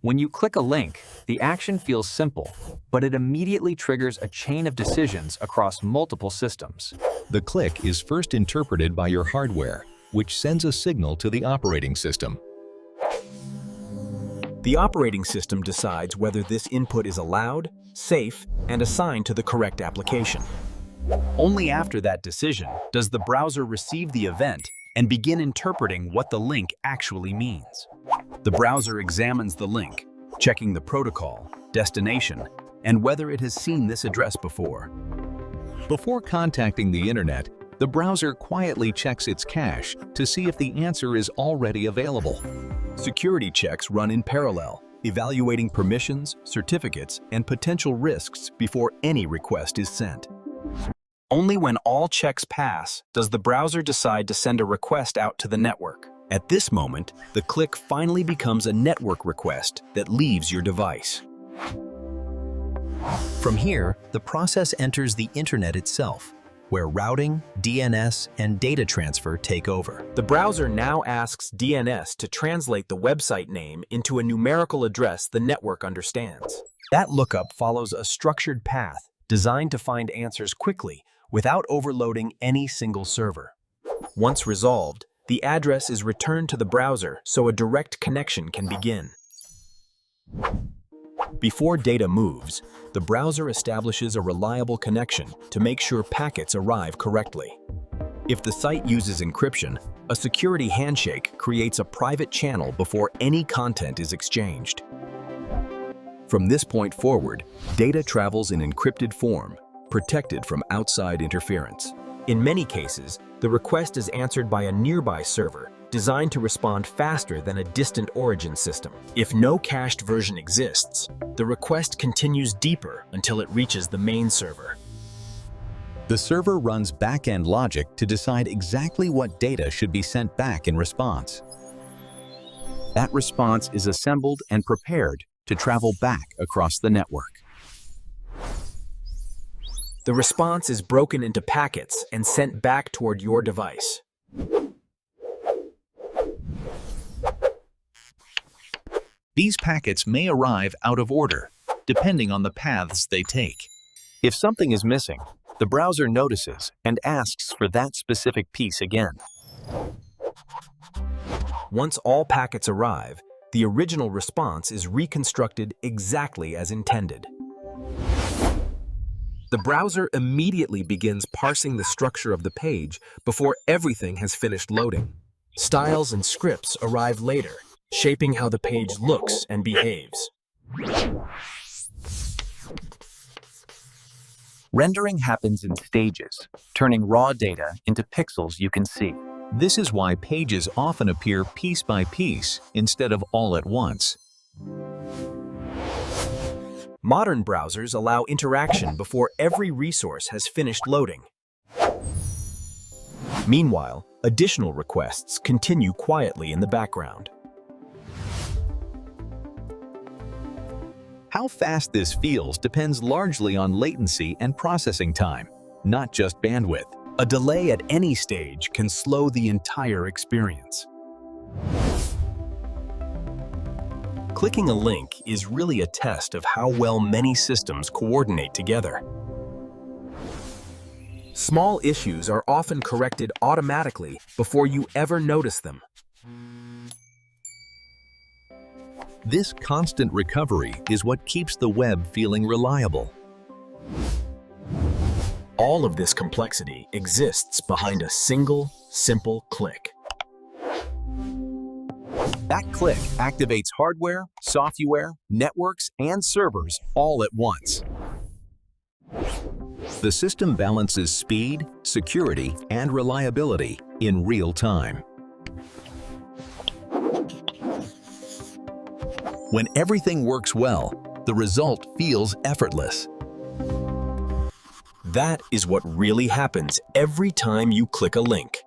When you click a link, the action feels simple, but it immediately triggers a chain of decisions across multiple systems. The click is first interpreted by your hardware, which sends a signal to the operating system. The operating system decides whether this input is allowed, safe, and assigned to the correct application. Only after that decision does the browser receive the event and begin interpreting what the link actually means. The browser examines the link, checking the protocol, destination, and whether it has seen this address before. Before contacting the internet, the browser quietly checks its cache to see if the answer is already available. Security checks run in parallel, evaluating permissions, certificates, and potential risks before any request is sent. Only when all checks pass does the browser decide to send a request out to the network. At this moment, the click finally becomes a network request that leaves your device. From here, the process enters the internet itself, where routing, DNS, and data transfer take over. The browser now asks DNS to translate the website name into a numerical address the network understands. That lookup follows a structured path designed to find answers quickly without overloading any single server. Once resolved, the address is returned to the browser so a direct connection can begin. Before data moves, the browser establishes a reliable connection to make sure packets arrive correctly. If the site uses encryption, a security handshake creates a private channel before any content is exchanged. From this point forward, data travels in encrypted form, protected from outside interference. In many cases, the request is answered by a nearby server designed to respond faster than a distant origin system. If no cached version exists, the request continues deeper until it reaches the main server. The server runs back-end logic to decide exactly what data should be sent back in response. That response is assembled and prepared to travel back across the network. The response is broken into packets and sent back toward your device. These packets may arrive out of order, depending on the paths they take. If something is missing, the browser notices and asks for that specific piece again. Once all packets arrive, the original response is reconstructed exactly as intended. The browser immediately begins parsing the structure of the page before everything has finished loading. Styles and scripts arrive later, shaping how the page looks and behaves. Rendering happens in stages, turning raw data into pixels you can see. This is why pages often appear piece by piece instead of all at once. Modern browsers allow interaction before every resource has finished loading. Meanwhile, additional requests continue quietly in the background. How fast this feels depends largely on latency and processing time, not just bandwidth. A delay at any stage can slow the entire experience. Clicking a link is really a test of how well many systems coordinate together. Small issues are often corrected automatically before you ever notice them. This constant recovery is what keeps the web feeling reliable. All of this complexity exists behind a single, simple click. That click activates hardware, software, networks, and servers all at once. The system balances speed, security, and reliability in real time. When everything works well, the result feels effortless. That is what really happens every time you click a link.